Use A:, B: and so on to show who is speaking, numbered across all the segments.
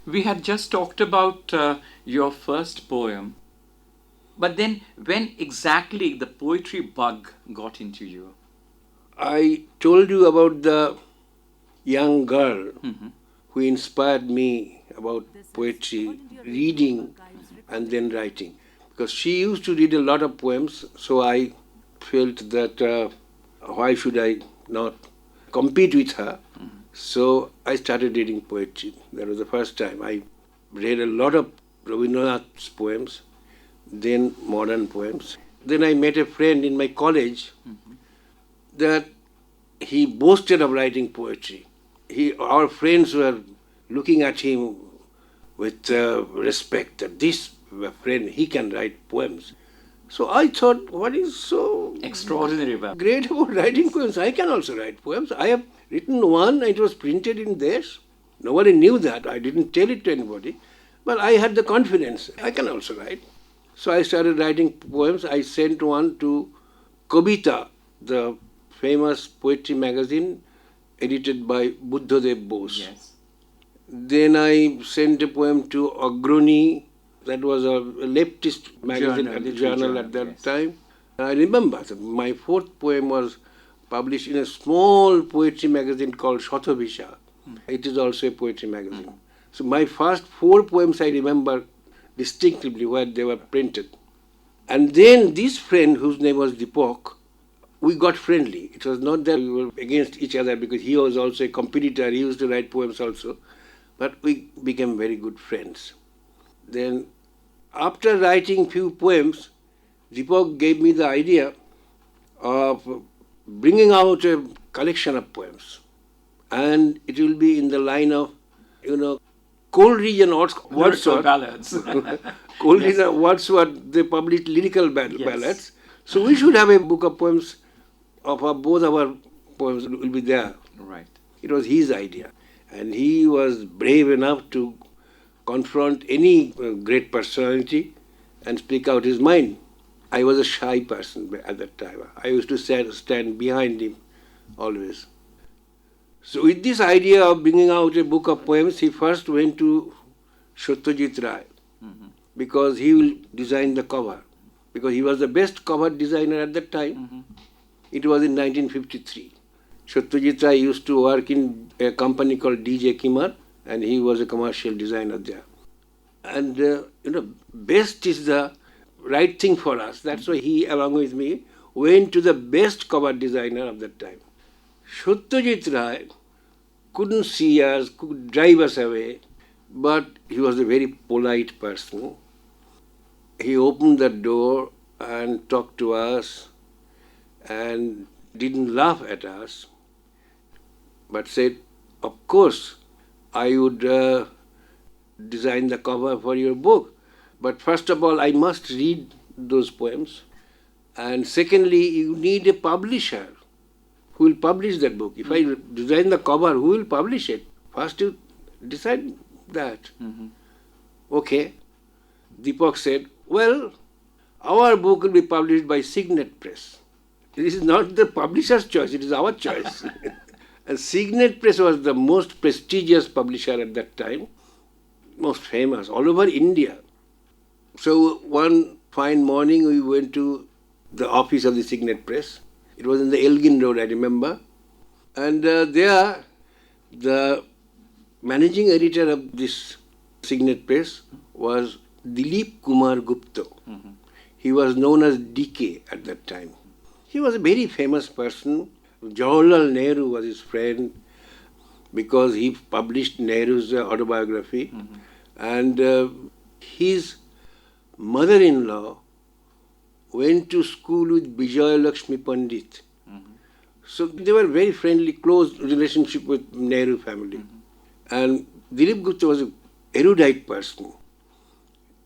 A: We had just talked about your first poem, but then when exactly the poetry bug got into you?
B: I told you about the young girl who inspired me about poetry, reading, and then writing. Because she used to read a lot of poems, so I felt that why should I not compete with her? So I started reading poetry. That was the first time. I read a lot of Rabindranath's poems, then modern poems. Then I met a friend in my college that he boasted of writing poetry. Our friends were looking at him with respect that this friend, he can write poems. So I thought, what is so
A: Extraordinary about
B: great about writing poems? I can also write poems. I have written one, it was printed in Desh. Nobody knew that. I didn't tell it to anybody. But I had the confidence. I can also write. So I started writing poems. I sent one to Kobita, the famous poetry magazine edited by Buddhadev Bose.
A: Yes.
B: Then I sent a poem to Agroni, that was a leftist magazine
A: Journal,
B: at the
A: literary
B: journal
A: journal,
B: at that
A: yes.
B: time. I remember that my fourth poem was published in a small poetry magazine called Shathabhisha. It is also a poetry magazine. So my first four poems I remember distinctively where they were printed. And then this friend, whose name was Deepak, we got friendly. It was not that we were against each other because he was also a competitor. He used to write poems also. But we became very good friends. Then, after writing few poems, Deepak gave me the idea of bringing out a collection of poems. And it will be in the line of, Coleridge and
A: Lyrical
B: Wordsworth.
A: ballads.
B: Coleridge
A: Yes.
B: and Wordsworth, they published lyrical
A: Yes.
B: ballads. So we should have a book of poems of both our poems will be there.
A: Right.
B: It was his idea. And he was brave enough to confront any great personality and speak out his mind. I was a shy person at that time. I used to stand behind him always. So with this idea of bringing out a book of poems, he first went to Satyajit Ray because he will design the cover. Because he was the best cover designer at that time. It was in 1953. Satyajit Ray used to work in a company called DJ Kimar, and he was a commercial designer there. And best is the right thing for us. That's why he, along with me, went to the best cover designer of that time. Satyajit Ray couldn't see us, could drive us away, but he was a very polite person. He opened the door and talked to us and didn't laugh at us, but said, of course, I would design the cover for your book. But first of all, I must read those poems. And secondly, you need a publisher who will publish that book. If I design the cover, who will publish it? First you decide that. Okay. Deepak said, well, our book will be published by Signet Press. This is not the publisher's choice, it is our choice. And Signet Press was the most prestigious publisher at that time, most famous, all over India. So one fine morning we went to the office of the Signet Press. It was in the Elgin Road, I remember. And there, the managing editor of this Signet Press was Dilip Kumar Gupta. He was known as DK at that time. He was a very famous person. Jawaharlal Nehru was his friend because he published Nehru's autobiography. And his mother-in-law went to school with Vijay Lakshmi Pandit. So they were very friendly, close relationship with Nehru family. And Dilip Gupta was an erudite person.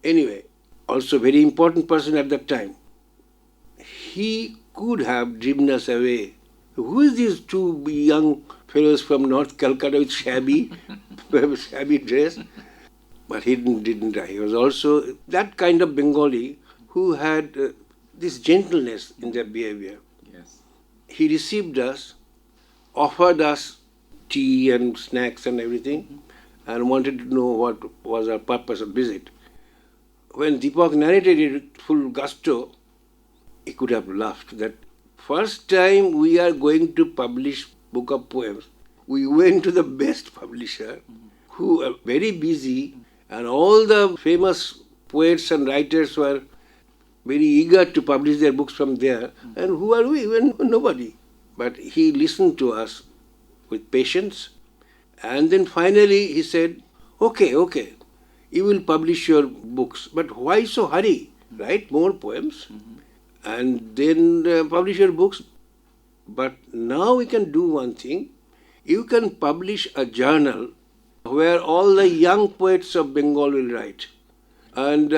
B: Anyway, also very important person at that time. He could have driven us away. Who is these two young fellows from North Calcutta with shabby dress? But he didn't. He was also that kind of Bengali who had this gentleness in their behavior.
A: Yes.
B: He received us, offered us tea and snacks and everything, and wanted to know what was our purpose of visit. When Deepak narrated it with full gusto, he could have laughed that first time we are going to publish book of poems, we went to the best publisher who are very busy, and all the famous poets and writers were very eager to publish their books from there. And who are we? When nobody. But he listened to us with patience, and then finally he said, okay, you will publish your books, but why so hurry? Write more poems and then publish your books. But now we can do one thing. You can publish a journal where all the young poets of Bengal will write. And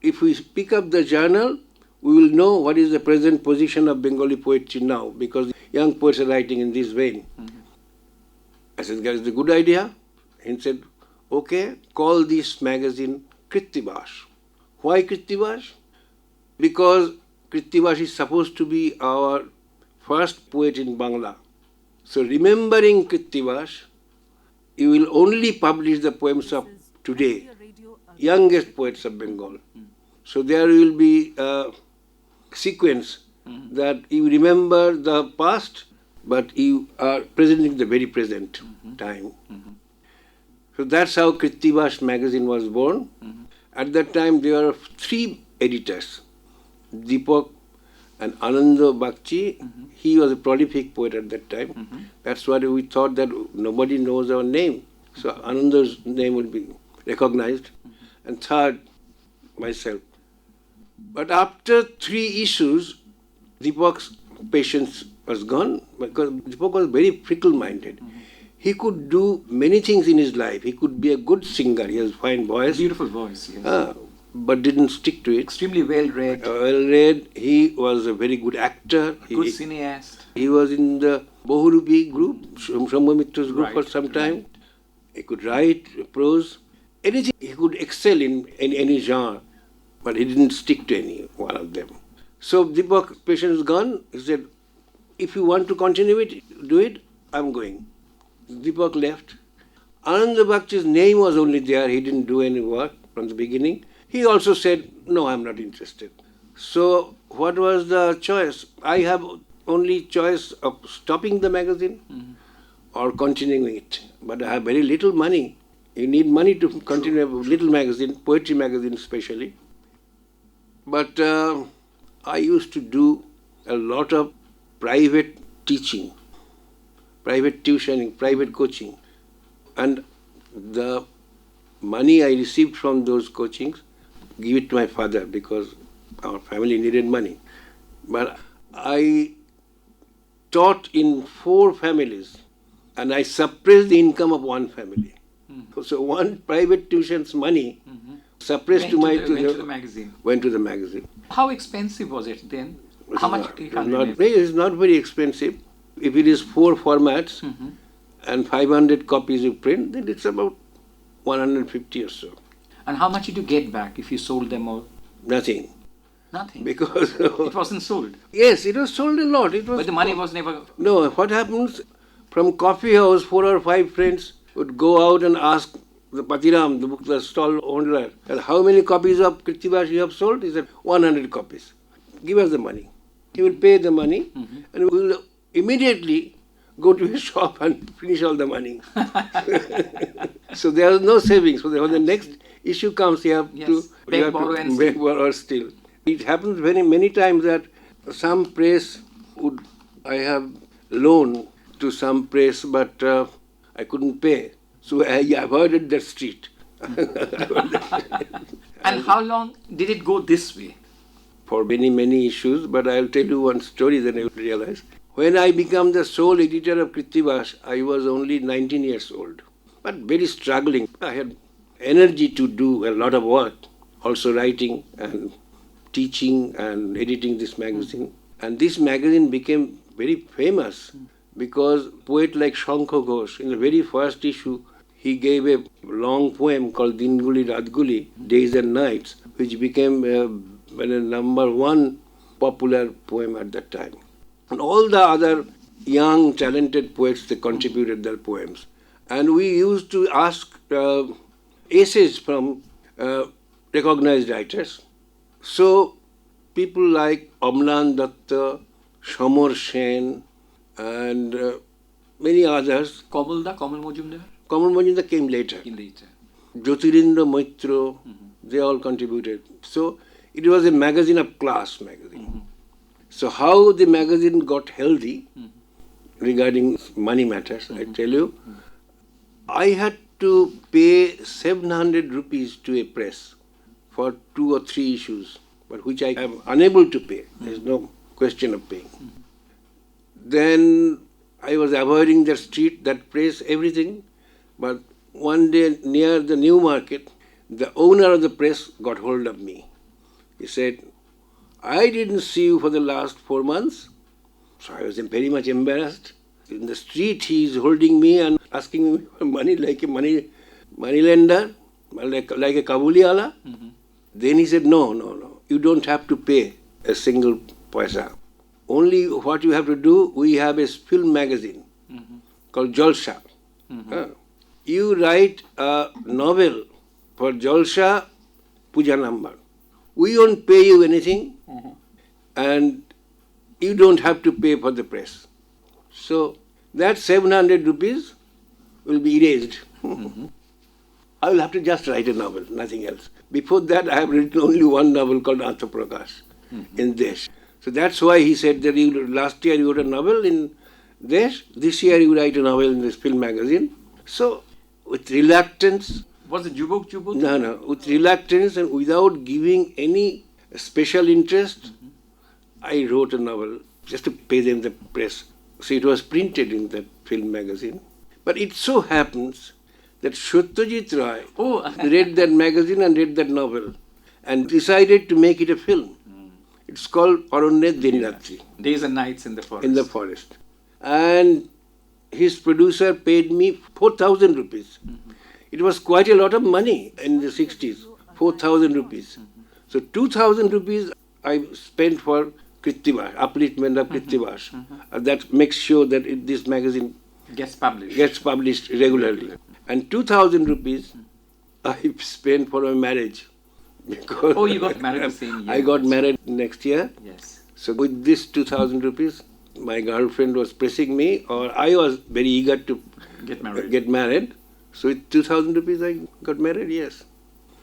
B: if we pick up the journal, we will know what is the present position of Bengali poetry now, because young poets are writing in this vein. I said, guys, it's a good idea. He said, okay, call this magazine Krittibash. Why Krittibash? Because Krittibash is supposed to be our first poet in Bangla. So remembering Krittibash, you will only publish the poems of today, youngest poets of Bengal. So there will be a sequence that you remember the past, but you are presenting the very present time. So that's how Krittibash magazine was born. At that time there were 3 editors, Deepak and Ananda Bagchi. He was a prolific poet at that time. That's why we thought that nobody knows our name. So Ananda's name will be recognized. And third, myself. But after 3 issues, Deepak's patience was gone, because Deepak was very fickle-minded. He could do many things in his life. He could be a good singer. He has a fine voice.
A: Beautiful voice, yes.
B: But didn't stick to it.
A: Extremely well read.
B: Well read. He was a very good actor.
A: Good cineast.
B: He was in the Bohurupi group, Shambhu Mitra's group for some time.
A: Right.
B: He could write prose. Anything. He could excel in any genre, but he didn't stick to any one of them. So Deepak's patience is gone. He said, if you want to continue it, do it, I'm going. Deepak left. Ananda Bagchi's name was only there. He didn't do any work from the beginning. He also said, no, I'm not interested. So what was the choice? I have only choice of stopping the magazine or continuing it. But I have very little money. You need money to continue a little magazine, poetry magazine especially. But I used to do a lot of private teaching, private tuitioning, private coaching. And the money I received from those coachings, give it to my father, because our family needed money. But I taught in 4 families, and I suppressed the income of 1 family. So one private tuition's money suppressed
A: went to the magazine.
B: Went to the magazine.
A: How expensive was it then? How much did you
B: It's not very expensive. If it is 4 formats and 500 copies you print, then it's about 150 or so.
A: And how much did you get back if you sold them all?
B: Nothing.
A: Nothing.
B: Because
A: it wasn't sold.
B: Yes, it was sold a lot.
A: But the money was never.
B: No, what happens from coffee house, 4 or 5 friends would go out and ask the Patiram, the stall owner, and how many copies of Krittibash you have sold? He said, 100 copies. Give us the money. He will pay the money and we will immediately go to his shop and finish all the money. So there was no savings. So when the next issue comes, you have to
A: beg, borrow and
B: beg, borrow, or steal. It happens very many times that some press would, I have loaned to some press, but I couldn't pay. So I avoided that street.
A: And how long did it go this way?
B: For many, many issues, but I'll tell you one story, then you will realize. When I became the sole editor of Krittibash, I was only 19 years old, but very struggling. I had energy to do a lot of work, also writing and teaching and editing this magazine. And this magazine became very famous because poet like Shankha Ghosh, in the very first issue, he gave a long poem called Dinguli Radguli, Days and Nights, which became a number 1 popular poem at that time. And all the other young, talented poets, they contributed their poems. And we used to ask essays from recognized writers. So people like Amlan Datta, Shamar Sen, and many others.
A: Kamal Majumdar?
B: Kamal Majumdar came later.
A: Later.
B: Jyotirindra Maitro, they all contributed. So it was a magazine of class magazine. So how the magazine got healthy regarding money matters, I tell you, I had to pay 700 rupees to a press for 2 or 3 issues, but which I am unable to pay. There is no question of paying. Then I was avoiding that street, that place, everything. But one day near the New Market, the owner of the press got hold of me. He said, I didn't see you for the last 4 months. So I was very much embarrassed. In the street, he is holding me and asking me for money like a money lender, like a Kabuliwala. Then he said, no, you don't have to pay a single paisa. Only what you have to do, we have a film magazine called Jalsa. You write a novel for Jalsa Puja number. We won't pay you anything, and you don't have to pay for the press. So that 700 rupees will be erased. I will have to just write a novel, nothing else. Before that, I have written only one novel called Anthaprakash in Desh. So that's why he said that last year you wrote a novel in Desh, this year you write a novel in this film magazine. So with reluctance.
A: Was it Jubok?
B: No. With reluctance and without giving any special interest, I wrote a novel just to pay them the press. So it was printed in that film magazine. But it so happens that Satyajit Ray read that magazine and read that novel and decided to make it a film. It's called Aranye Diniratri.
A: Days and Nights in the Forest.
B: In the forest. And his producer paid me 4,000 rupees. It was quite a lot of money in the 60s, 4,000 rupees. So 2,000 rupees I spent for Krittivash, upliftment of Krittivash. That makes sure that this magazine
A: gets published
B: regularly. And 2,000 rupees I spent for my marriage.
A: Because you got married the same year.
B: I got married next year.
A: Yes.
B: So with this 2,000 rupees, my girlfriend was pressing me, or I was very eager to get married. So with 2,000 rupees, I got married, yes.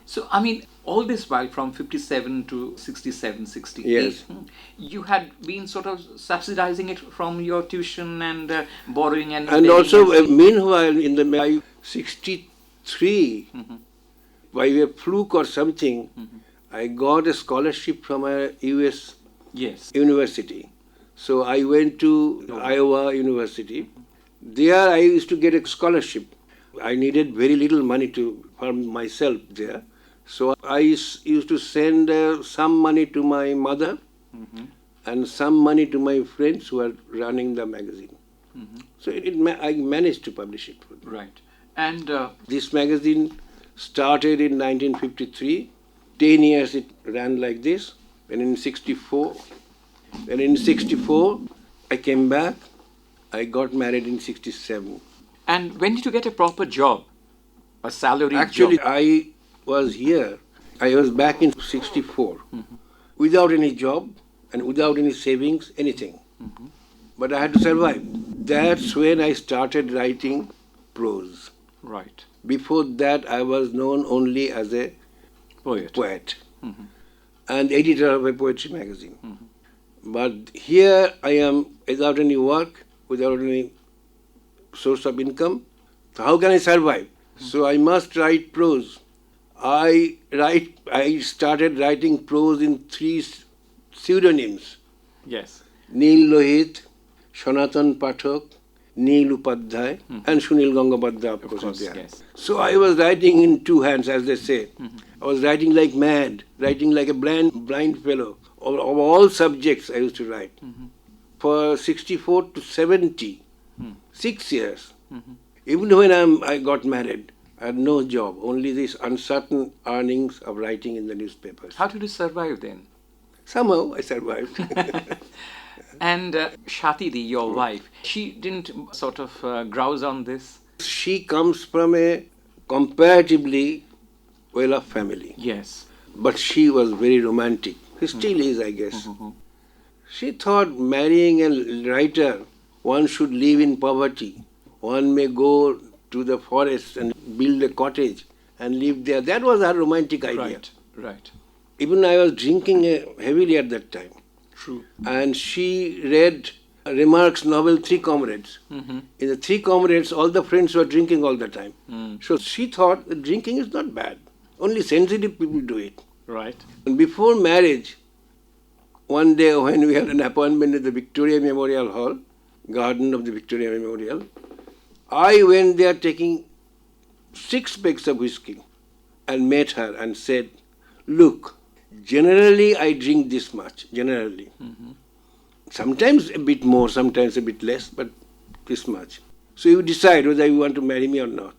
A: So, I mean, all this while from 57 to 67, 68,
B: yes.
A: You had been sort of subsidizing it from your tuition and borrowing and...
B: And also, meanwhile, in the 63, by a fluke or something, I got a scholarship from a US university. So I went to Iowa University. There I used to get a scholarship. I needed very little money for myself there. So I used to send some money to my mother and some money to my friends who were running the magazine. So I managed to publish it.
A: Right. And
B: this magazine started in 1953. 10 years it ran like this. And in 64, I came back. I got married in 67.
A: And when did you get a proper job? A salary job?
B: Actually, I was here. I was back in 64. Without any job and without any savings, anything. But I had to survive. That's when I started writing prose.
A: Right.
B: Before that, I was known only as a poet and editor of a poetry magazine. But here I am without any work, without any source of income. So how can I survive? So I must write prose. I started writing prose in 3 pseudonyms.
A: Yes.
B: Neil Lohit, Sanatan Pathak, Neil Upadhyay, and Sunil Gangopadhyay, of course, there.
A: Yes.
B: So I was writing in 2 hands, as they say. I was writing like mad, writing like a blind fellow. Of all subjects I used to write. For 64 to 70, 6 years. Even when I got married, I had no job, only these uncertain earnings of writing in the newspapers.
A: How did you survive then?
B: Somehow I survived.
A: And Shatidi, your wife, she didn't sort of grouse on this?
B: She comes from a comparatively well-off family,
A: Yes.
B: but she was very romantic. She still is, I guess. She thought marrying a writer, one should live in poverty. One may go to the forest and build a cottage and live there. That was her romantic idea.
A: Right. Right.
B: Even I was drinking heavily at that time.
A: True.
B: And she read Remarque's novel Three Comrades. In the Three Comrades, all the friends were drinking all the time. So she thought that drinking is not bad. Only sensitive people do it.
A: Right.
B: And before marriage, one day when we had an appointment at the Victoria Memorial Hall, garden of the Victoria Memorial, I went there taking 6 pegs of whiskey and met her and said, look, generally I drink this much, generally. Sometimes a bit more, sometimes a bit less, but this much. So you decide whether you want to marry me or not.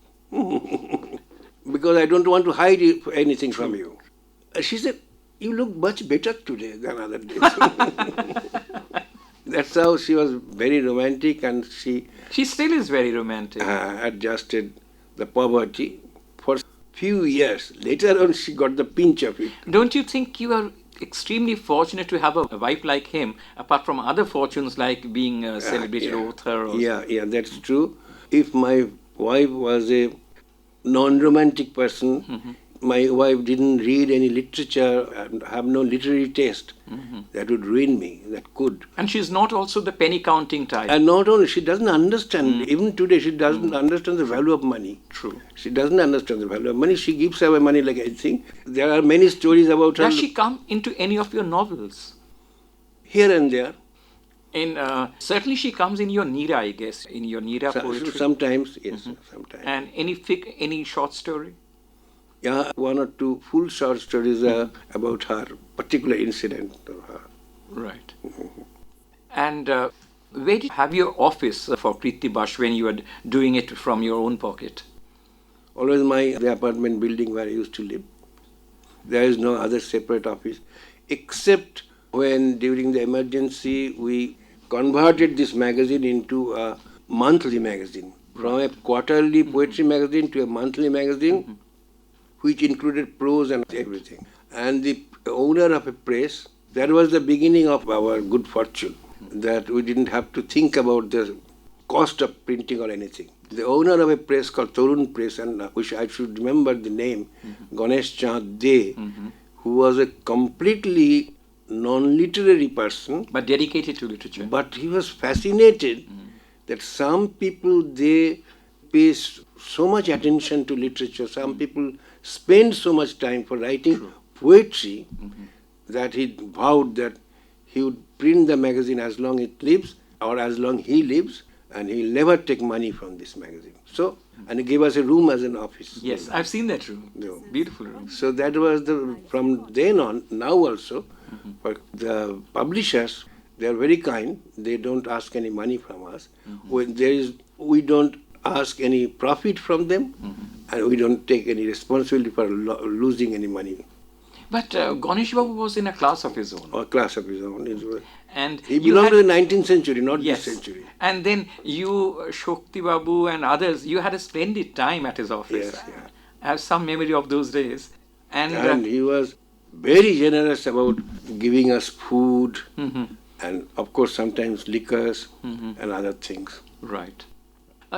B: Because I don't want to hide anything from you. She said, you look much better today than other days. That's how she was very romantic, and she
A: She still is very romantic.
B: adjusted the poverty for few years. Later on, she got the pinch of it.
A: Don't you think you are extremely fortunate to have a wife like him, apart from other fortunes like being a celebrated author? Or
B: Yeah, that's true. If my wife was a non-romantic person, my wife didn't read any literature and have no literary taste, that would ruin me. That could.
A: And she's not also the penny counting type.
B: And not only, she doesn't understand, even today, she doesn't understand the value of money.
A: True.
B: She doesn't understand the value of money. She gives away money like anything. There are many stories about her
A: Does she come into any of your novels?
B: here and there.
A: In certainly she comes in your Neera, I guess, in your Neera poetry.
B: Sometimes, yes, sometimes.
A: And any short story?
B: Yeah, 1 or 2 full short stories about her, particular incident of her.
A: Right. And where did you have your office for Kriti Bash when you were doing it from your own pocket?
B: Always the apartment building where I used to live. There is no other separate office, except when during the emergency we converted this magazine into a monthly magazine. From a quarterly poetry magazine to a monthly magazine, which included prose and everything. And the owner of a press, that was the beginning of our good fortune, that we didn't have to think about the cost of printing or anything. The owner of a press called Torun Press, and which I should remember the name, Ganesh Chand De, who was a completely non-literary person,
A: But dedicated to literature.
B: but he was fascinated that some people, they pay so much attention to literature, some people spend so much time for writing poetry, that he vowed that he would print the magazine as long it lives, or as long he lives, and he will never take money from this magazine. So, and he gave us a room as an office.
A: Yes, I've seen that room.
B: Yeah.
A: Beautiful room.
B: So that was from then on, now also, for the publishers, they are very kind. They don't ask any money from us. We don't ask any profit from them, and we don't take any responsibility for losing any money.
A: But Ganesh Babu was in a class of his own.
B: Or class of his own.
A: And
B: He
A: you
B: belonged
A: had-
B: to the 19th century, not
A: Yes.
B: this century.
A: And then you, Shokti Babu and others, you had a splendid time at his office.
B: Yes, yeah.
A: I have some memory of those days. And,
B: And he was very generous about giving us food, and of course sometimes liquors and other things.
A: right.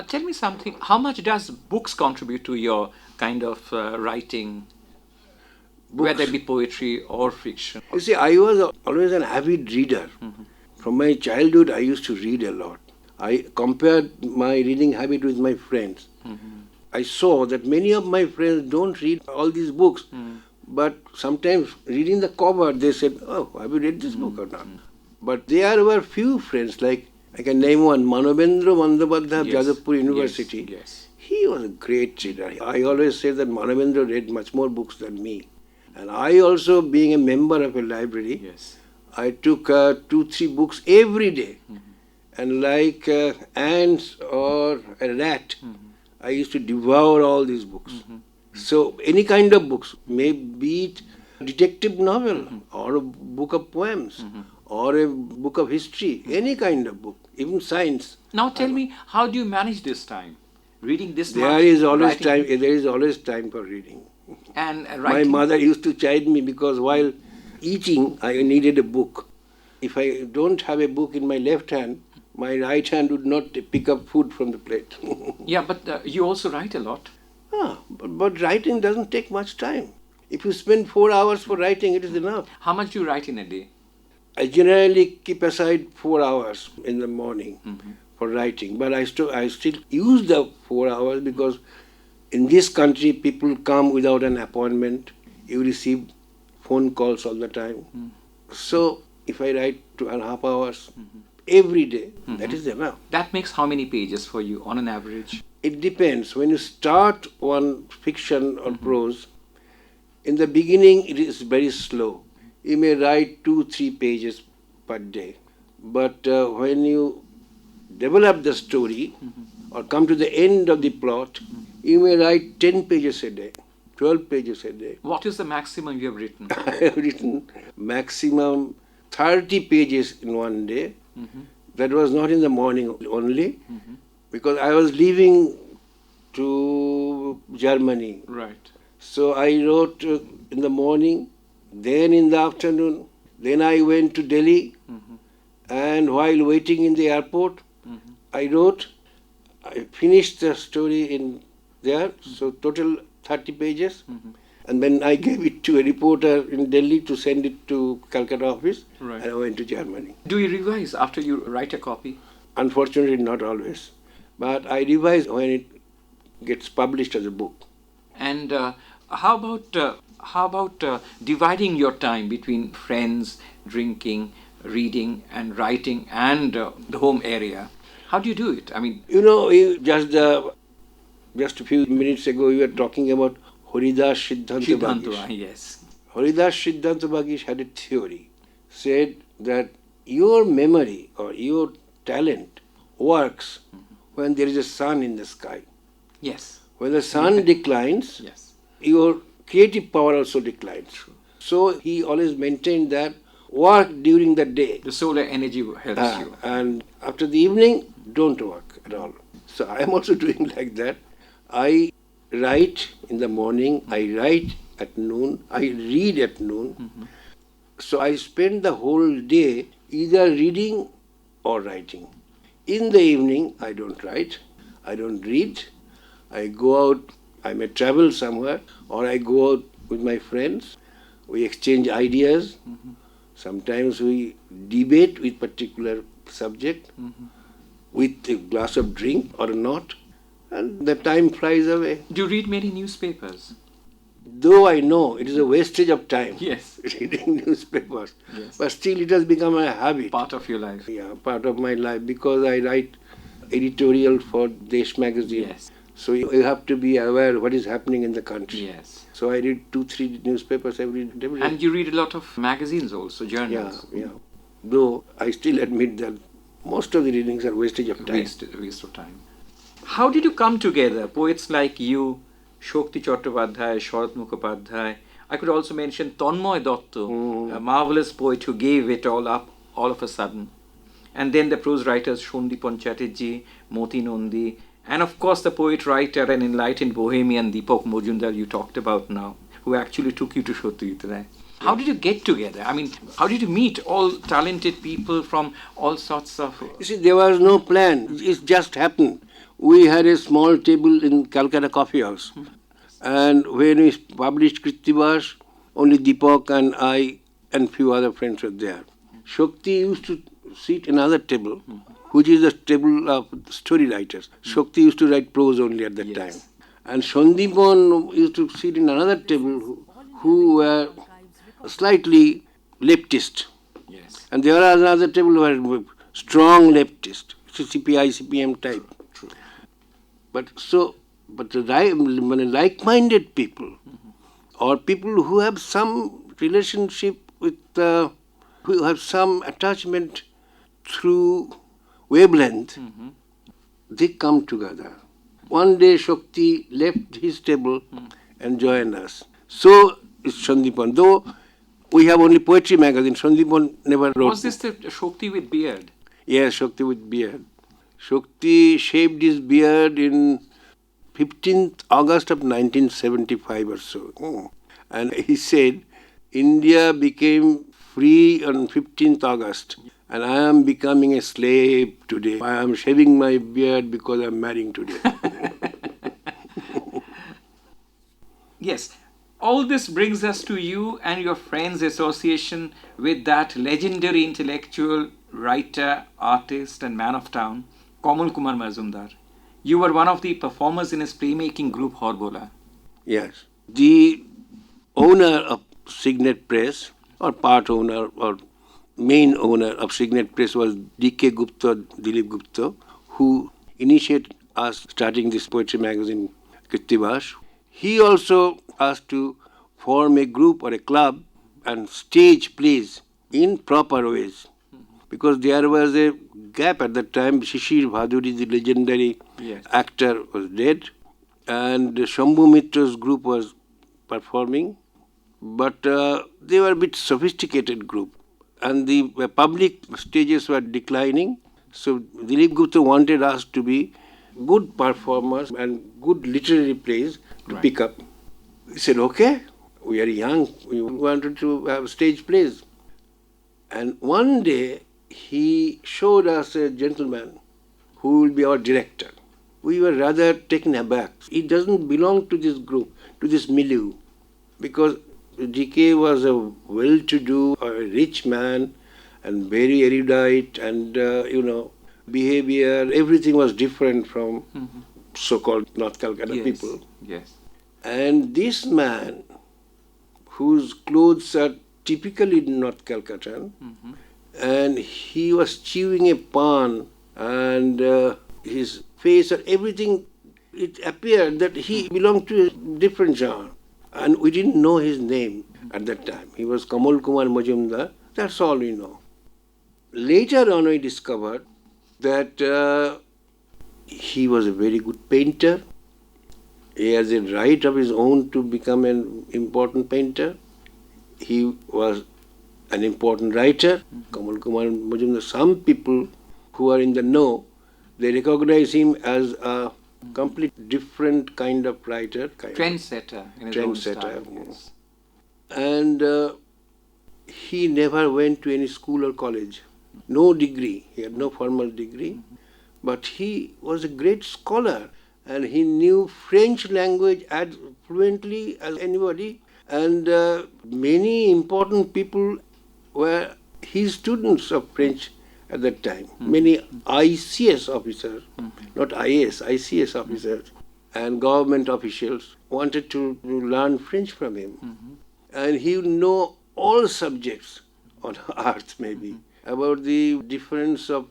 A: Tell me something. How much does books contribute to your kind of writing, whether it be poetry or fiction?
B: You see, I was always an avid reader. From my childhood, I used to read a lot. I compared my reading habit with my friends. I saw that many of my friends don't read all these books, but sometimes reading the cover, they said, "Oh, have you read this book or not?" But there were few friends, like I can name one, Manavendra Bandyopadhyay of
A: Yes,
B: Jadavpur University.
A: yes.
B: He was a great reader. I always say that Manavendra read much more books than me. And I also, being a member of a library,
A: Yes.
B: I took 2-3 books every day. And like ants or a rat, I used to devour all these books. So any kind of books, may be it detective novel or a book of poems or a book of history, any kind of book, even science.
A: Now tell me, how do you manage this time? Reading this
B: There
A: much,
B: is always
A: writing,
B: time. There is always time for reading.
A: and
B: My
A: writing.
B: mother used to chide me because while eating, I needed a book. If I don't have a book in my left hand, my right hand would not pick up food from the plate.
A: Yeah, but you also write a lot.
B: But writing doesn't take much time. If you spend 4 hours for writing, it is enough.
A: How much do you write in a day?
B: I generally keep aside 4 hours in the morning for writing, but I still use the 4 hours because in this country people come without an appointment. You receive phone calls all the time. So if I write 2.5 hours every day, that is enough.
A: That makes how many pages for you on an average?
B: It depends. When you start one fiction or prose, in the beginning it is very slow. You may write 2-3 pages per day. But when you develop the story or come to the end of the plot, you may write 10 pages a day, 12 pages a day.
A: What is the maximum you have written?
B: I have written maximum 30 pages in one day. That was not in the morning only, because I was leaving to Germany.
A: Right.
B: So I wrote in the morning, then in the afternoon, then I went to Delhi, and while waiting in the airport, I wrote. I finished the story in there, so total 30 pages, and then I gave it to a reporter in Delhi to send it to Calcutta office,
A: Right.
B: and I went to Germany.
A: Do you revise after you write a copy?
B: Unfortunately, not always, but I revise when it gets published as a book.
A: And how about dividing your time between friends, drinking, reading, and writing, and the home area? How do you do it? I mean,
B: You know, just a few minutes ago, we were talking about Haridas Siddhanta Bagish.
A: Siddhanta, yes.
B: Haridas Siddhanta Bagish had a theory, said that your memory or your talent works when there is a sun in the sky.
A: Yes.
B: When the sun declines,
A: Yes.
B: your creative power also declines. So he always maintained that work during the day,
A: The solar energy helps you.
B: and after the evening, don't work at all. So I am also doing like that. I write in the morning, I write at noon, I read at noon. So I spend the whole day either reading or writing. In the evening, I don't write, I don't read. I go out, I may travel somewhere, or I go out with my friends. We exchange ideas. Sometimes we debate with particular subject with a glass of drink or not, and the time flies away.
A: Do you read many newspapers?
B: Though I know it is a wastage of time
A: Yes.
B: reading newspapers,
A: Yes.
B: but still it has become a habit.
A: Part of your life.
B: Yeah, part of my life, because I write editorial for Desh magazine.
A: Yes.
B: So you have to be aware what is happening in the country.
A: Yes.
B: So I read 2-3 newspapers every day.
A: And you read a lot of magazines also,
B: Yeah,
A: journals.
B: yeah. Though I still admit that most of the readings are wastage of time.
A: Waste of time. How did you come together? Poets like you, Shokti Chattopadhyay, Sharat Mukhopadhyay. I could also mention Tanmoy Dotto, a marvelous poet who gave it all up all of a sudden. And then the prose writers Sandipon Chatterjee, Moti Nandi, and of course the poet, writer and enlightened bohemian Deepak Majumdar you talked about now, who actually took you to Satyajit. How did you get together? I mean, how did you meet all talented people from all sorts of...
B: You see, there was no plan. It just happened. We had a small table in Calcutta Coffee House. And when we published Krittivas, only Deepak and I and few other friends were there. Shakti used to sit another table, which is the table of story writers. Shakti used to write prose only at that
A: Yes.
B: time. And Sandipon used to sit in another table who were slightly leftist.
A: Yes.
B: And there was another table who were strong leftist, CPI, CPM type.
A: True.
B: But the like-minded people, or people who have some relationship with, who have some attachment through wavelength, they come together. One day Shakti left his table and joined us. So is Sandipon. Though we have only poetry magazine, Sandipon never wrote.
A: Was this the Shokti with beard?
B: Yes, Shakti with beard. Shakti shaved his beard in 15th August of 1975 or so. And he said, India became free on 15th August, and I am becoming a slave today. I am shaving my beard because I am marrying today.
A: Yes. All this brings us to you and your friends' association with that legendary intellectual, writer, artist, and man of town, Kamal Kumar Majumdar. You were one of the performers in his playmaking group Horbola.
B: Yes. The owner of Signet Press, or part owner, or main owner of Signet Press was D.K. Gupta, Dilip Gupta, who initiated us starting this poetry magazine, Krittibash. He also asked to form a group or a club and stage plays in proper ways. Because there was a gap at that time. Shishir Bhaduri, the legendary actor, was dead, and Shambhu Mitra's group was performing, but they were a bit sophisticated group, and the public stages were declining. So Dilip Gupta wanted us to be good performers and good literary plays to pick up. We said, okay, we are young, we wanted to have stage plays. And one day, he showed us a gentleman who will be our director. We were rather taken aback. He doesn't belong to this group, to this milieu, because DK was a well-to-do, a rich man, and very erudite, and behavior, everything was different from so-called North Calcutta people.
A: Yes.
B: And this man, whose clothes are typically North Calcutta, and he was chewing a pan, and his face and everything, it appeared that he belonged to a different genre. And we didn't know his name at that time. He was Kamal Kumar Majumdar. That's all we know. Later on, we discovered that he was a very good painter. He has a right of his own to become an important painter. He was an important writer, Kamal Kumar Majumdar. Some people who are in the know, they recognize him as a complete different kind of writer.
A: Trendsetter in his own style. Yes.
B: And he never went to any school or college. No degree. He had no formal degree. But he was a great scholar, and he knew French language as fluently as anybody. And many important people were his students of French at that time. Many ICS officers, not IAS, ICS officers, and government officials wanted to learn French from him. And he would know all subjects on earth, maybe, about the difference of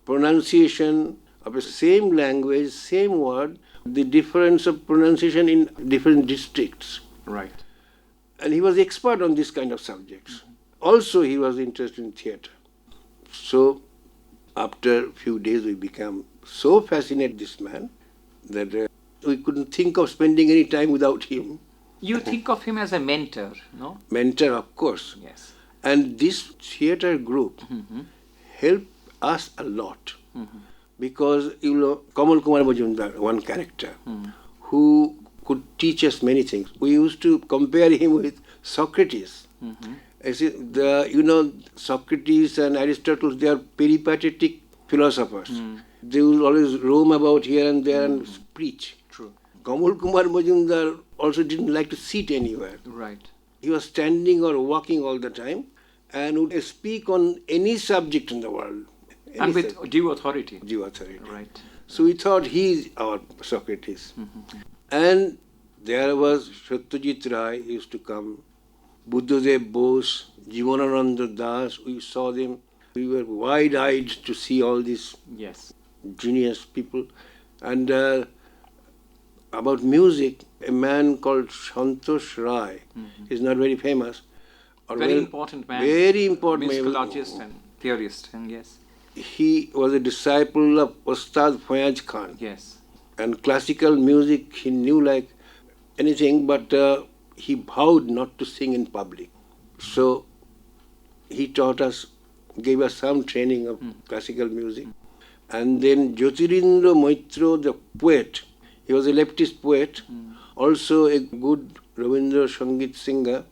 B: pronunciation of the same language, same word, the difference of pronunciation in different districts.
A: Right.
B: And he was expert on this kind of subjects. Also, he was interested in theatre. So, after a few days, we became so fascinated with this man that we couldn't think of spending any time without him.
A: You think of him as a mentor, no?
B: Mentor, of course.
A: Yes.
B: And this theatre group helped us a lot. Because, Kamal Kumar Majumdar, one character, who could teach us many things. We used to compare him with Socrates. Socrates and Aristotle, they are peripatetic philosophers. They will always roam about here and there and preach.
A: True.
B: Kamal Kumar Majumdar also didn't like to sit anywhere.
A: Right.
B: He was standing or walking all the time and would speak on any subject in the world.
A: And with due authority.
B: Due authority.
A: Right.
B: So we thought he is our Socrates. And there was Satyajit Ray used to come, Buddhadev Bose, Jivanananda Das. We saw them. We were wide-eyed to see all these genius people. And about music, a man called Santosh Rai is not very famous.
A: Very important man.
B: Very important man.
A: Musicologist and theorist, and yes.
B: He was a disciple of Ustad Fayaz Khan.
A: Yes.
B: And classical music he knew like anything, but he vowed not to sing in public. So he taught us, gave us some training of classical music. And then Jyotirindra Moitra, the poet, He was a leftist poet, also a good Rabindra Sangeet singer.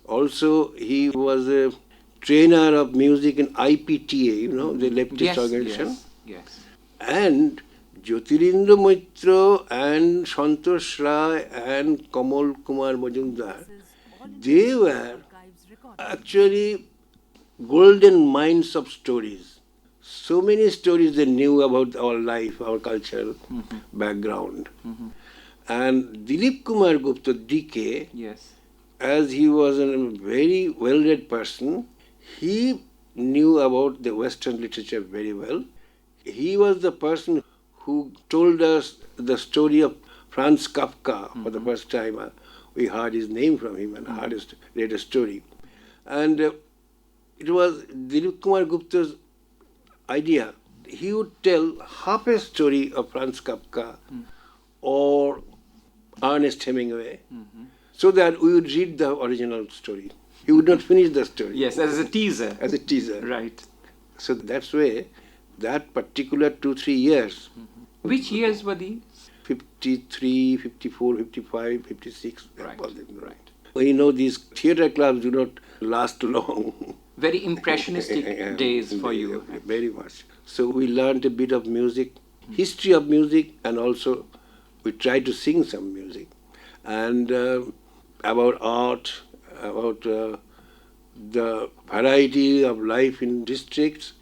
B: Also, he was a trainer of music in IPTA, the leftist
A: Yes,
B: organization.
A: yes.
B: And Jyotirindra Maitra and Santosh Rai and Kamal Kumar Majumdar, they were actually golden mines of stories. So many stories they knew about our life, our cultural background. And Dilip Kumar Gupta, DK,
A: Yes.
B: as he was a very well-read person, he knew about the Western literature very well. He was the person who told us the story of Franz Kafka for the first time. We heard his name from him and read a story. And it was Dilip Kumar Gupta's idea. He would tell half a story of Franz Kafka or Ernest Hemingway so that we would read the original story. He would not finish the story.
A: Yes, as a teaser.
B: As a teaser.
A: Right.
B: So that's why that particular 2-3 years,
A: Which years were these?
B: 53, 54, 55, 56.
A: Right, right.
B: We know these theatre clubs do not last long.
A: Very impressionistic days for you.
B: Very much. So we learned a bit of music, history of music, and also we tried to sing some music. And about art, about the variety of life in districts,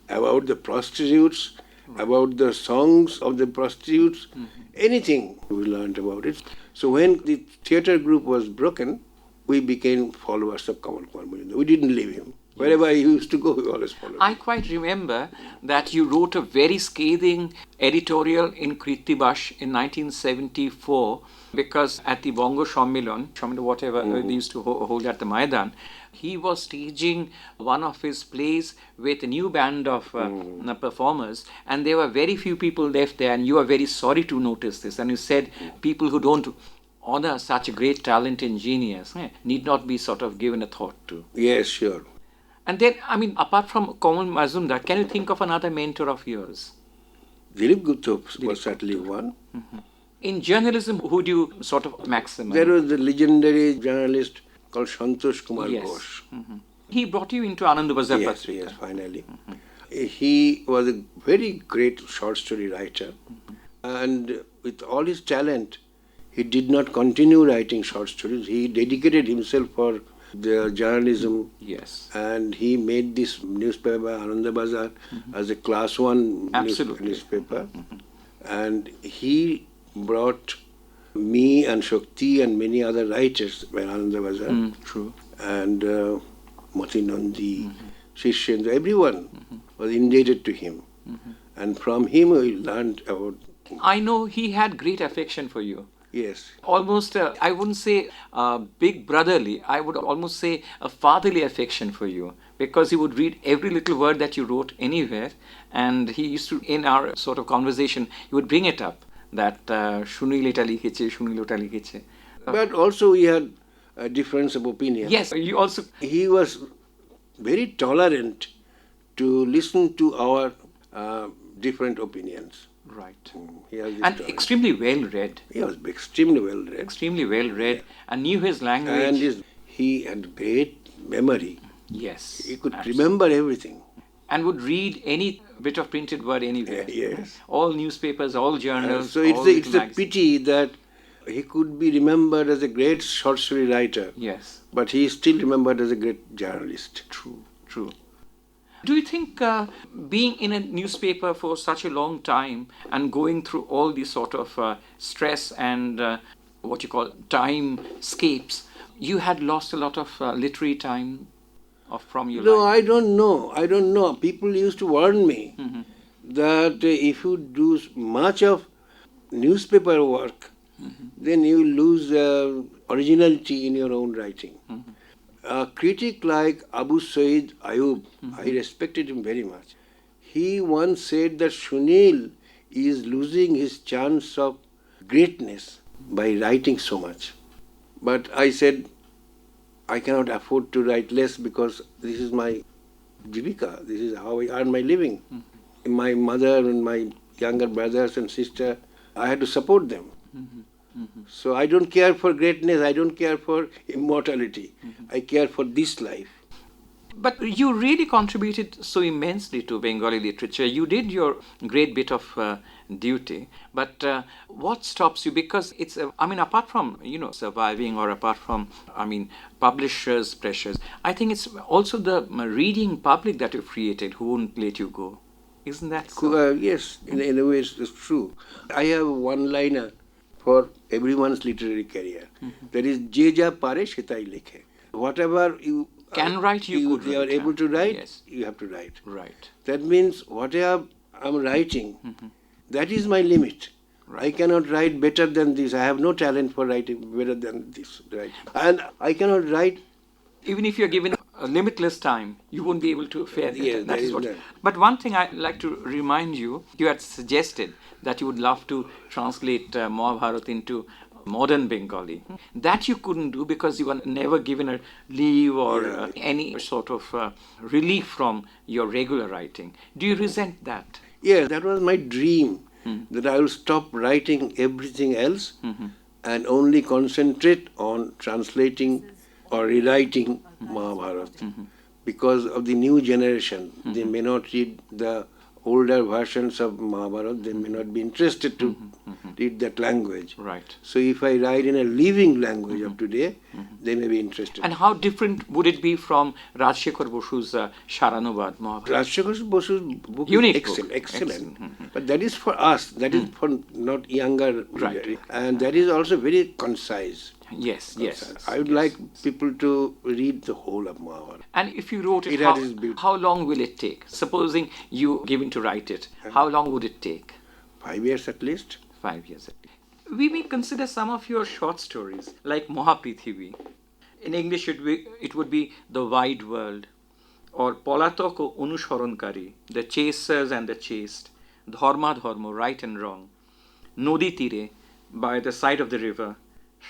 B: about the prostitutes, about the songs of the prostitutes, anything we learned about it. So when the theatre group was broken, we became followers of Kamal Kumar Majumdar. We didn't leave him. Wherever he used to go, we always followed him.
A: I quite remember that you wrote a very scathing editorial in Krittibash in 1974 because at the Bongo Shommilan, whatever they used to hold at the Maidan, he was staging one of his plays with a new band of performers, and there were very few people left there, and you are very sorry to notice this. And you said people who don't honor such a great talent and genius need not be sort of given a thought to.
B: Yes, sure.
A: And then, I mean, apart from Kamal Majumdar, can you think of another mentor of yours?
B: Dilip Gupta was certainly one.
A: In journalism, who do you sort of maximize?
B: There was the legendary journalist called Santosh Kumar Ghosh.
A: He brought you into Anandabazar
B: Yes,
A: Patrika.
B: yes, finally. He was a very great short story writer. And with all his talent, he did not continue writing short stories. He dedicated himself for the journalism.
A: Yes.
B: And he made this newspaper, Anandabazar, as a class 1 newspaper. And he brought me and Shakti and many other writers by Anandabazar.
A: True.
B: And Mati Nandi, Shishendra, everyone was indebted to him. And from him we learned about...
A: I know he had great affection for you.
B: Yes.
A: Almost, I wouldn't say big brotherly, I would almost say a fatherly affection for you, because he would read every little word that you wrote anywhere, and he used to, in our sort of conversation, he would bring it up, that Shunil eta likheche, Shunil ota likheche.
B: But also we had a difference of opinion.
A: Yes, you also...
B: He was very tolerant to listen to our different opinions.
A: Right.
B: He has this
A: And
B: tolerance.
A: extremely well read.
B: He was extremely well read.
A: Extremely well read and knew his language.
B: And he had great memory.
A: Yes.
B: He could
A: absolutely.
B: remember everything.
A: And would read any bit of printed word anywhere.
B: Yes.
A: All newspapers, all journals.
B: So
A: all
B: it's
A: little
B: a
A: magazines.
B: pity that he could be remembered as a great short story writer,
A: Yes.
B: but he is still remembered as a great journalist.
A: True. True. Do you think being in a newspaper for such a long time and going through all these sort of stress and what you call timescapes, you had lost a lot of literary time from your
B: No,
A: life?
B: I don't know. I don't know. People used to warn me that if you do much of newspaper work, then you lose originality in your own writing. A critic like Abu Said Ayub, I respected him very much. He once said that Shunil is losing his chance of greatness by writing so much. But I said, I cannot afford to write less because this is my jivika, this is how I earn my living. My mother and my younger brothers and sister I had to support them. So I don't care for greatness, I don't care for immortality. I care for this life.
A: But you really contributed so immensely to Bengali literature. You did your great bit of duty. But what stops you? Because it's, I mean, apart from, surviving, or apart from, publishers' pressures, I think it's also the reading public that you've created who won't let you go. Isn't that so?
B: Yes, in a way it's true. I have one liner for everyone's literary career. That is, Je ja pare setai lekhe. Whatever you
A: Can write, you could
B: are
A: write,
B: able to write,
A: yes.
B: you have to write.
A: Right.
B: That means whatever I'm writing, that is my limit.
A: Right.
B: I cannot write better than this. I have no talent for writing better than this. Right. And I cannot write.
A: Even if you're given a limitless time, you won't be able to fare that.
B: Yes,
A: That
B: there
A: is
B: is
A: what.
B: that.
A: But one thing I'd like to remind you, you had suggested that you would love to translate Mahabharata into modern Bengali. That you couldn't do because you were never given a leave or any sort of relief from your regular writing. Do you resent that?
B: Yes, that was my dream, that I will stop writing everything else and only concentrate on translating or rewriting Mahabharata. Because of the new generation, they may not read the older versions of Mahabharata, they may not be interested to read that language.
A: Right.
B: So if I write in a living language of today, they may be interested.
A: And how different would it be from Rajshekhar Bosu's Sharanubad Mahabharata?
B: Rajshekhar Bosu's book
A: Unique
B: is
A: book.
B: excellent. But that is for us, that is for not younger.
A: Right.
B: And that is also very concise.
A: Yes, yes.
B: I would like people to read the whole of Mahabharata.
A: And if you wrote it,
B: It is beautiful.
A: how long will it take? Supposing you given to write it, how long would it take?
B: 5 years at least.
A: 5 years. We may consider some of your short stories like Mahaprithivi. In English, it would be The Wide World, or Polatok o Onushorankari, The Chasers and the Chased, Dharma Dharma, Right and Wrong, Nodi Tire, By the Side of the River,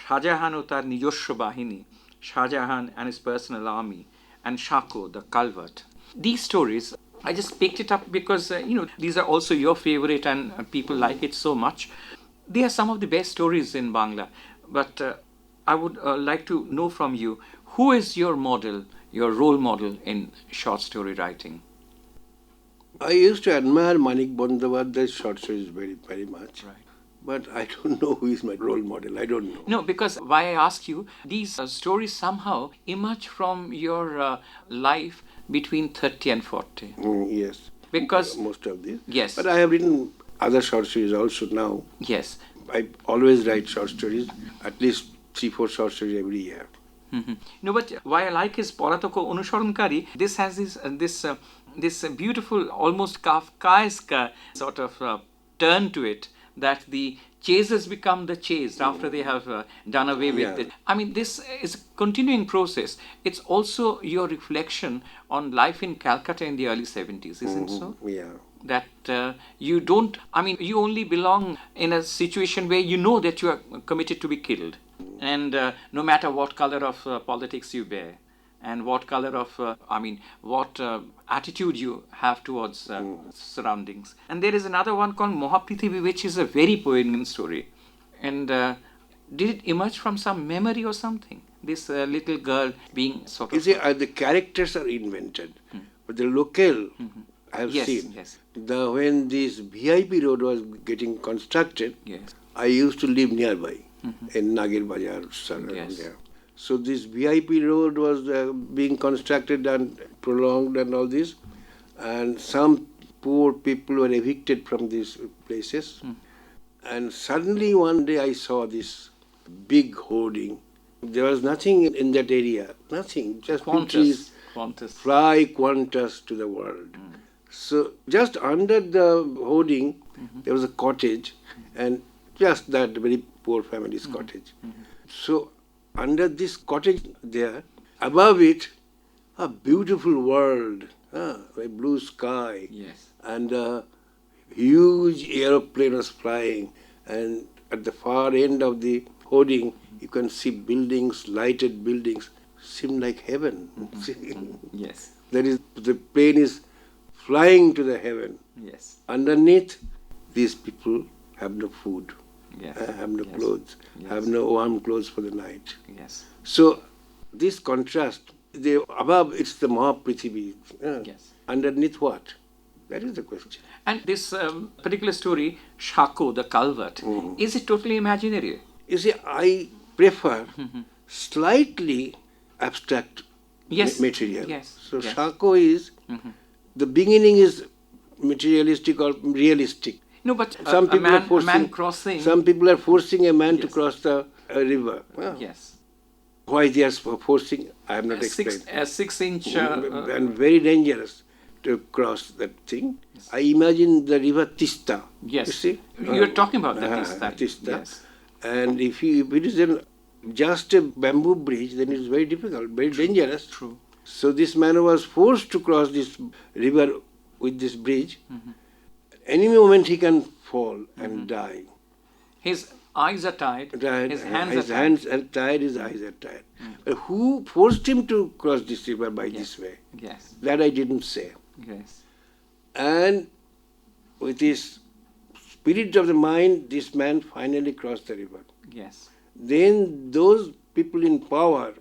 A: Shahjahan o tar নিজস্ব বাহিনী, Shahjahan and his personal army, and Shako, The Culvert. These stories, I just picked it up because, these are also your favorite and people like it so much. They are some of the best stories in Bangla. But I would like to know from you, who is your model, your role model in short story writing?
B: I used to admire Manik Bandyopadhyay's short stories very, very much.
A: Right.
B: But I don't know who is my role model. I don't know.
A: No, because why I ask you, these stories somehow emerge from your life between 30 and 40.
B: Yes.
A: Because,
B: Most of these.
A: yes,
B: But I have written other short stories also now.
A: yes.
B: I always write short stories, at least 3-4 short stories every year.
A: No, but why I like is Polatoko Onushorankari. This has this beautiful, almost Kafkaesque sort of turn to it, that the chasers become the chased after they have done away with it. I mean, this is a continuing process. It's also your reflection on life in Calcutta in the early 70s, isn't so?
B: Yeah.
A: That you don't, you only belong in a situation where you know that you are committed to be killed. And no matter what color of politics you bear, and what color of, what attitude you have towards surroundings. And there is another one called Mahaprithivi, which is a very poignant story. And did it emerge from some memory or something? This little girl being sort of...
B: You see, the characters are invented, but the locale I have seen.
A: Yes.
B: When this VIP road was getting constructed,
A: Yes.
B: I used to live nearby in Nagir Bazaar.
A: Yes.
B: There. So this VIP road was being constructed and prolonged and all this, and some poor people were evicted from these places. And suddenly one day I saw this big hoarding. There was nothing in that area, nothing, just trees.
A: Qantas.
B: Fly Qantas to the world. So just under the hoarding, there was a cottage, and just that very poor family's cottage. So under this cottage there, above it, a beautiful world, a blue sky,
A: Yes.
B: and a huge aeroplane was flying, and at the far end of the hoarding, you can see buildings, lighted buildings, seem like heaven.
A: Yes.
B: That is, the plane is flying to the heaven.
A: Yes.
B: Underneath, these people have no food,
A: Yes.
B: have no
A: Yes.
B: clothes,
A: Yes.
B: have no warm clothes for the night.
A: Yes.
B: So this contrast, above it's the Mahaprithvi.
A: Yes.
B: Underneath what? That is the question.
A: And this particular story, Shako, the culvert, is it totally imaginary?
B: You see, I prefer slightly abstract
A: Yes.
B: material.
A: Yes.
B: So
A: Yes.
B: Shako is, the beginning is materialistic or realistic.
A: No, but
B: Some
A: a
B: people are
A: man
B: forcing,
A: crossing.
B: some people are forcing a man to
A: Yes.
B: cross the river.
A: Yes.
B: Why they are forcing, I have not
A: A
B: explained.
A: 6-inch.
B: And very dangerous to cross that thing. I imagine the river Tista.
A: Yes.
B: You see?
A: You're talking about the Tista.
B: Tista.
A: Yes.
B: And if it is just a bamboo bridge, then it's very difficult, very dangerous.
A: True.
B: So this man was forced to cross this river with this bridge. Any moment he can fall and die.
A: His eyes are tied. His hands are tied.
B: hands are tied, his eyes are tied. But who forced him to cross this river by this way?
A: Yes.
B: That I didn't say.
A: Yes.
B: And with his spirit of the mind, this man finally crossed the river.
A: Yes.
B: Then those people in power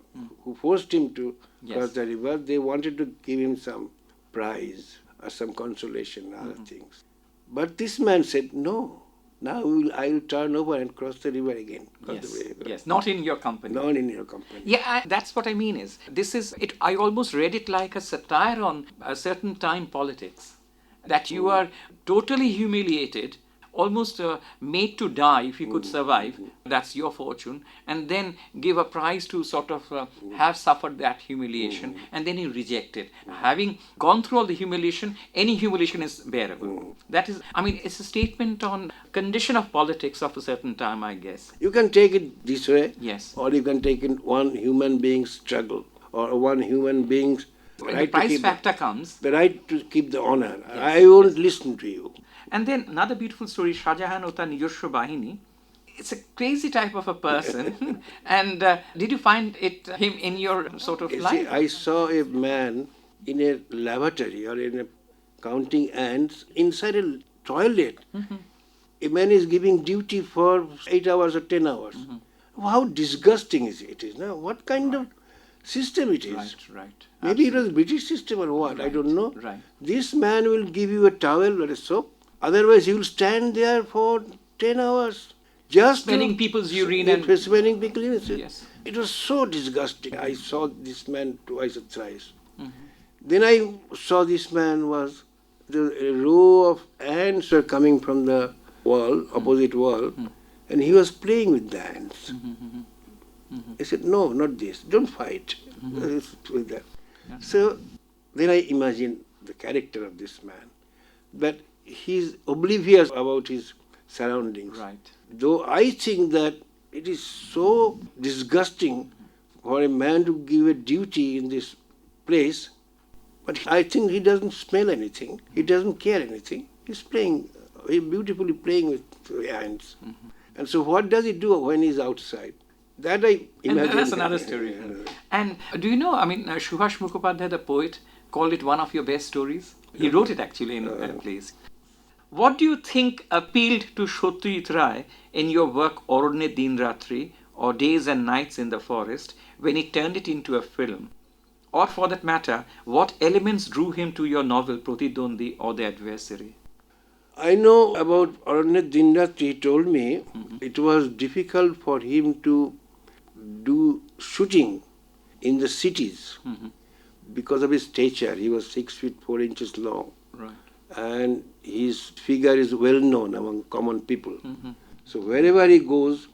B: who forced him to
A: Yes.
B: cross the river, they wanted to give him some prize or some consolation, other things. But this man said, no, now I will turn over and cross the river again. Cross
A: Yes.
B: the river.
A: Yes. Not in your company.
B: Not in your company.
A: Yeah, that's what I mean is, this is, it. I almost read it like a satire on a certain time politics. That you are totally humiliated, almost made to die if you could survive, that's your fortune, and then give a prize to sort of have suffered that humiliation, and then you reject it. Having gone through all the humiliation, any humiliation is bearable. That is, I mean, it's a statement on condition of politics of a certain time, I guess.
B: You can take it this way,
A: Yes.
B: or you can take it one human being's struggle, or one human being's
A: When the
B: right to
A: price
B: keep
A: factor comes,
B: the right to keep the honor. I won't listen to you.
A: and then another beautiful story, Shahjahan ও তার নিজস্ব বাহিনী. It's a crazy type of a person. And did you find him in your sort of
B: You see,
A: life?
B: I saw a man in a lavatory or in a counting ants inside a toilet. A man is giving duty for 8 hours or 10 hours. How disgusting is it? Now, what kind of system it is?
A: Right.
B: Maybe it was British system or what, I don't know.
A: Right.
B: This man will give you a towel or a soap. Otherwise, he will stand there for 10 hours. Just
A: Smelling people's urine and-
B: smelling people's urine.
A: Yes.
B: It was so disgusting. I saw this man twice or thrice. Then I saw this man was, a row of ants were coming from the wall, opposite wall, and he was playing with the ants. I said, no, not this. Don't fight. With that. So then I imagined the character of this man, that he's oblivious about his surroundings.
A: Right.
B: Though I think that it is so disgusting for a man to give a duty in this place, but I think he doesn't smell anything. He doesn't care anything. He's playing, he's beautifully playing with the ants. And so what does he do when he's outside? That I
A: And
B: imagine.
A: that's another story. And do you know, I mean, Subhash Mukhopadhyay, the poet, called it one of your best stories. He wrote it actually in a place. What do you think appealed to Satyajit Ray in your work Orne Din Ratri, or Days and Nights in the Forest, when he turned it into a film? Or for that matter, what elements drew him to your novel Pratidwandi or The Adversary?
B: I know about Aranya Dinratri. He told me it was difficult for him to do shooting in the cities because of his stature. He was 6 feet 4 inches long.
A: Right.
B: And his figure is well known among common people. So wherever he goes,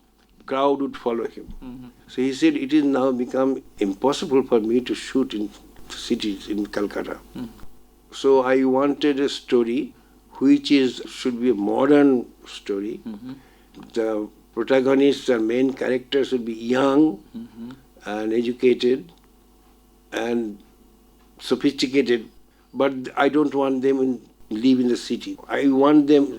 B: crowd would follow him. So he said it is now become impossible for me to shoot in cities in Calcutta. So I wanted a story which should be a modern story. The protagonists or main characters should be young and educated and sophisticated, but I don't want them live in the city. I want them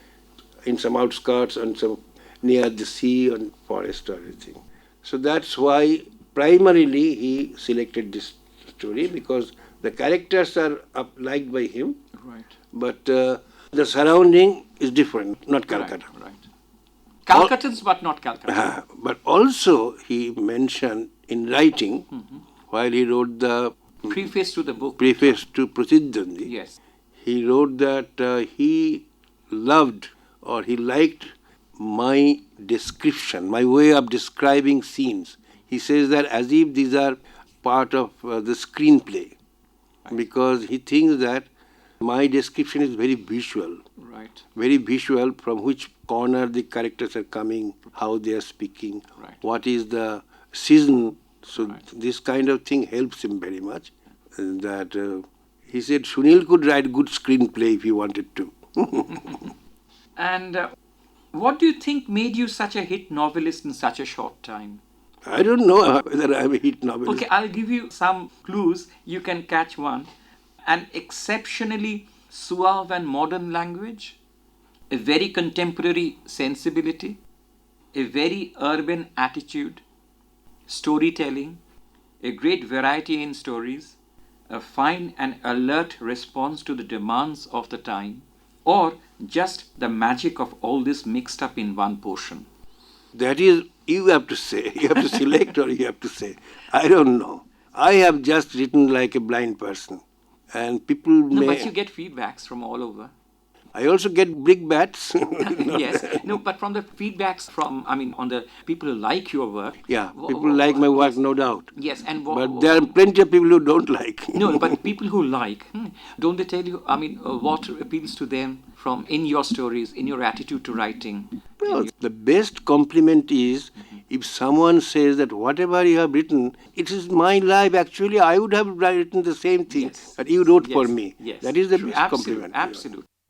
B: in some outskirts and some near the sea and forest or anything. So that's why primarily he selected this story, because the characters are liked by him,
A: Right.
B: but the surrounding is different, not Calcutta.
A: Right. Calcuttans, but not Calcutta.
B: But also he mentioned in writing, while he wrote the
A: Preface to the book.
B: preface to Prasiddhandi,
A: Yes.
B: he wrote that he loved or he liked my description, my way of describing scenes. He says that as if these are part of the screenplay, because he thinks that my description is very visual.
A: Right.
B: Very visual, from which corner the characters are coming, how they are speaking,
A: Right.
B: what is the season. So
A: Right.
B: this kind of thing helps him very much. That he said Sunil could write good screenplay if he wanted to.
A: And what do you think made you such a hit novelist in such a short time?
B: I don't know whether I'm a hit novelist.
A: Okay, I'll give you some clues. You can catch one. An exceptionally suave and modern language, a very contemporary sensibility, a very urban attitude, storytelling, a great variety in stories, a fine and alert response to the demands of the time, or just the magic of all this mixed up in one portion.
B: That is, you have to say. You have to select or you have to say. I don't know. I have just written like a blind person. And people
A: No,
B: may...
A: but you get feedbacks from all over.
B: I also get big bats.
A: Yes. No, but from the feedbacks from, on the people who like your work.
B: Yeah, people like my work, no doubt.
A: Yes, and
B: But there are plenty of people who don't like.
A: no, but people who like, don't they tell you, what appeals to them from in your stories, in your attitude to writing?
B: Well, the best compliment is if someone says that whatever you have written, it is my life. Actually, I would have written the same thing
A: Yes.
B: that you wrote for
A: Yes,
B: me.
A: yes.
B: That is the
A: True.
B: best compliment.
A: Absolutely.